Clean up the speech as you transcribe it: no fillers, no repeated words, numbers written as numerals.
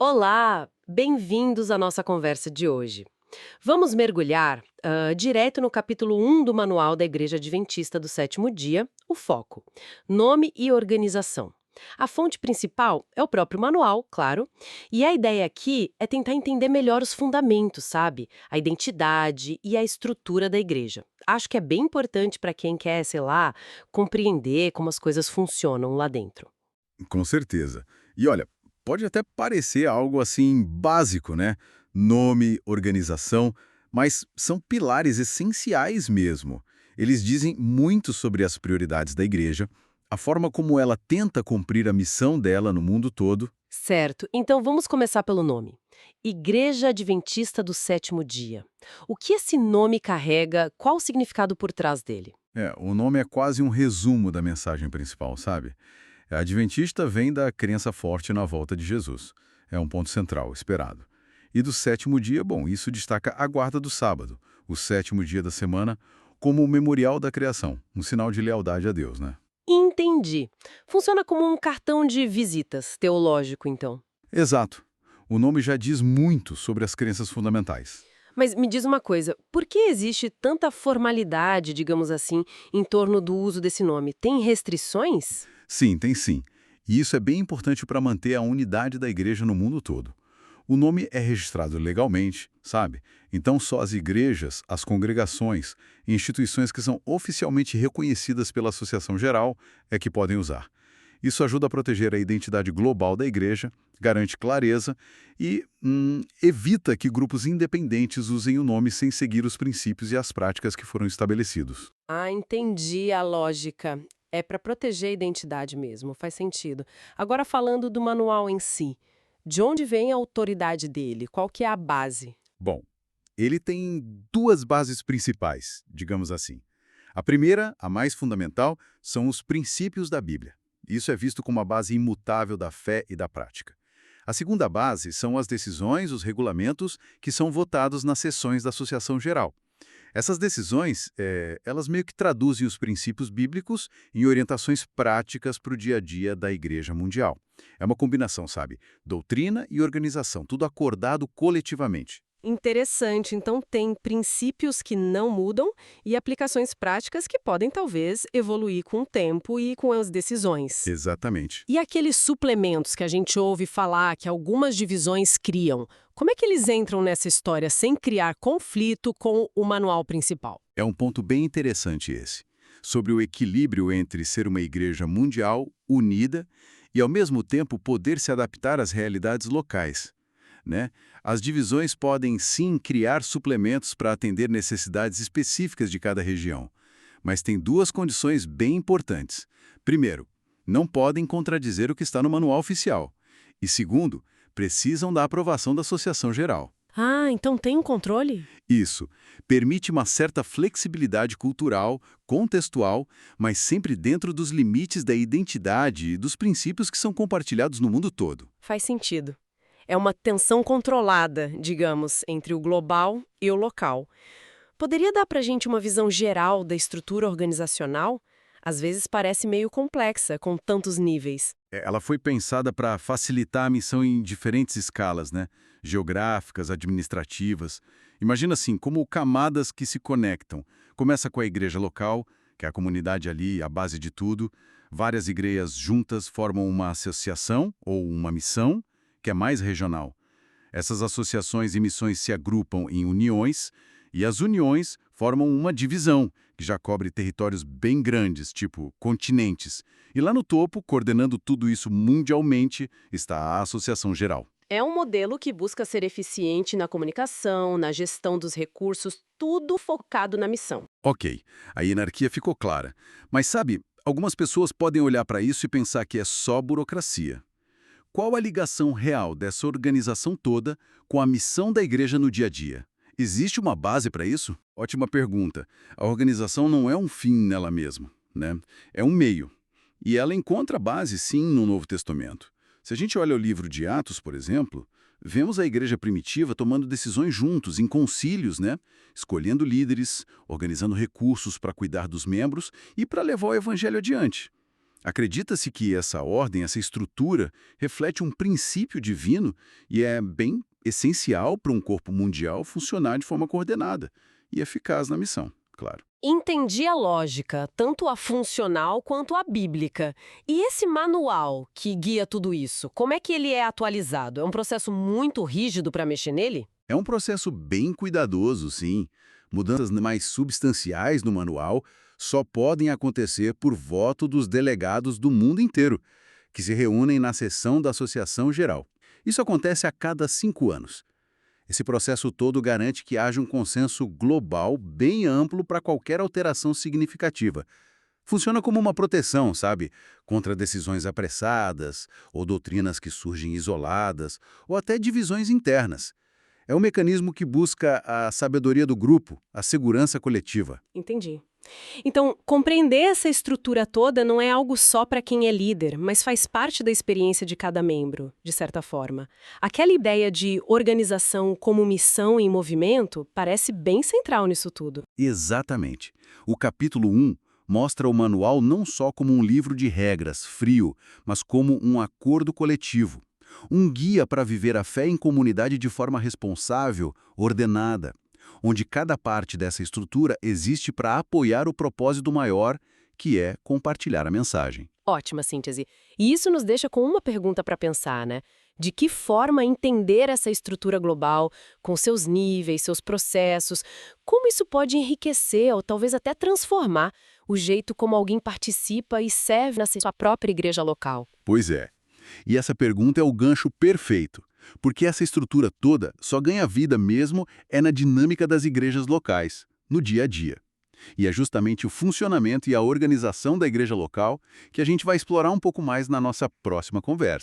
Olá, bem-vindos à nossa conversa de hoje. Vamos mergulhar direto no capítulo 1 do Manual da Igreja Adventista do Sétimo Dia, o foco: nome e organização. A fonte principal é o próprio manual, claro, e a ideia aqui é tentar entender melhor os fundamentos, sabe? A identidade e a estrutura da igreja. Acho que é bem importante para quem quer, sei lá, compreender como as coisas funcionam lá dentro. Com certeza. E olha, pode até parecer algo assim básico, né? Nome, organização, mas são pilares essenciais mesmo. Eles dizem muito sobre as prioridades da igreja, a forma como ela tenta cumprir a missão dela no mundo todo. Certo, então vamos começar pelo nome. Igreja Adventista do Sétimo Dia. O que esse nome carrega? Qual o significado por trás dele? O nome é quase um resumo da mensagem principal, sabe? A adventista vem da crença forte na volta de Jesus. É um ponto central, esperado. E do sétimo dia, bom, isso destaca a guarda do sábado, o sétimo dia da semana, como o memorial da criação, um sinal de lealdade a Deus, né? Entendi. Funciona como um cartão de visitas teológico, então. Exato. O nome já diz muito sobre as crenças fundamentais. Mas me diz uma coisa, por que existe tanta formalidade, digamos assim, em torno do uso desse nome? Tem restrições? Sim, tem sim. E isso é bem importante para manter a unidade da igreja no mundo todo. O nome é registrado legalmente, sabe? Então só as igrejas, as congregações e instituições que são oficialmente reconhecidas pela Associação Geral é que podem usar. Isso ajuda a proteger a identidade global da igreja, garante clareza e evita que grupos independentes usem o nome sem seguir os princípios e as práticas que foram estabelecidos. Ah, entendi a lógica. É para proteger a identidade mesmo, faz sentido. Agora falando do manual em si, de onde vem a autoridade dele? Qual que é a base? Bom, ele tem duas bases principais, digamos assim. A primeira, a mais fundamental, são os princípios da Bíblia. Isso é visto como a base imutável da fé e da prática. A segunda base são as decisões, os regulamentos que são votados nas sessões da Associação Geral. Essas decisões, elas meio que traduzem os princípios bíblicos em orientações práticas para o dia a dia da Igreja Mundial. É uma combinação, sabe? Doutrina e organização, tudo acordado coletivamente. Interessante, então tem princípios que não mudam e aplicações práticas que podem talvez evoluir com o tempo e com as decisões. Exatamente. E aqueles suplementos que a gente ouve falar que algumas divisões criam, como é que eles entram nessa história sem criar conflito com o manual principal? É um ponto bem interessante esse, sobre o equilíbrio entre ser uma igreja mundial, unida, e ao mesmo tempo poder se adaptar às realidades locais, né? As divisões podem sim criar suplementos para atender necessidades específicas de cada região, mas tem duas condições bem importantes. Primeiro, não podem contradizer o que está no manual oficial. E segundo, precisam da aprovação da Associação Geral. Ah, então tem um controle? Isso permite uma certa flexibilidade cultural, contextual, mas sempre dentro dos limites da identidade e dos princípios que são compartilhados no mundo todo. Faz sentido. É uma tensão controlada, digamos, entre o global e o local. Poderia dar para a gente uma visão geral da estrutura organizacional? Às vezes parece meio complexa, com tantos níveis. Ela foi pensada para facilitar a missão em diferentes escalas, né? Geográficas, administrativas. Imagina assim, como camadas que se conectam. Começa com a igreja local, que é a comunidade ali, a base de tudo. Várias igrejas juntas formam uma associação ou uma missão, que é mais regional. Essas associações e missões se agrupam em uniões, e as uniões formam uma divisão, que já cobre territórios bem grandes, tipo continentes. E lá no topo, coordenando tudo isso mundialmente, está a Associação Geral. É um modelo que busca ser eficiente na comunicação, na gestão dos recursos, tudo focado na missão. Ok, a hierarquia ficou clara. Mas sabe, algumas pessoas podem olhar para isso e pensar que é só burocracia. Qual a ligação real dessa organização toda com a missão da igreja no dia a dia? Existe uma base para isso? Ótima pergunta. A organização não é um fim nela mesma, né? É um meio. E ela encontra base, sim, no Novo Testamento. Se a gente olha o livro de Atos, por exemplo, vemos a igreja primitiva tomando decisões juntos, em concílios, né? Escolhendo líderes, organizando recursos para cuidar dos membros e para levar o evangelho adiante. Acredita-se que essa ordem, essa estrutura, reflete um princípio divino e é bem essencial para um corpo mundial funcionar de forma coordenada e eficaz na missão, claro. Entendi a lógica, tanto a funcional quanto a bíblica. E esse manual que guia tudo isso, como é que ele é atualizado? É um processo muito rígido para mexer nele? É um processo bem cuidadoso, sim. Mudanças mais substanciais no manual só podem acontecer por voto dos delegados do mundo inteiro, que se reúnem na sessão da Associação Geral. Isso acontece a cada 5 anos. Esse processo todo garante que haja um consenso global bem amplo para qualquer alteração significativa. Funciona como uma proteção, sabe? Contra decisões apressadas, ou doutrinas que surgem isoladas, ou até divisões internas. É um mecanismo que busca a sabedoria do grupo, a segurança coletiva. Entendi. Então, compreender essa estrutura toda não é algo só para quem é líder, mas faz parte da experiência de cada membro, de certa forma. Aquela ideia de organização como missão em movimento parece bem central nisso tudo. Exatamente. O capítulo 1 mostra o manual não só como um livro de regras, frio, mas como um acordo coletivo. Um guia para viver a fé em comunidade de forma responsável, ordenada, onde cada parte dessa estrutura existe para apoiar o propósito maior, que é compartilhar a mensagem. Ótima síntese. E isso nos deixa com uma pergunta para pensar, né? De que forma entender essa estrutura global, com seus níveis, seus processos, como isso pode enriquecer ou talvez até transformar o jeito como alguém participa e serve na sua própria igreja local? Pois é. E essa pergunta é o gancho perfeito, porque essa estrutura toda só ganha vida mesmo é na dinâmica das igrejas locais, no dia a dia. E é justamente o funcionamento e a organização da igreja local que a gente vai explorar um pouco mais na nossa próxima conversa.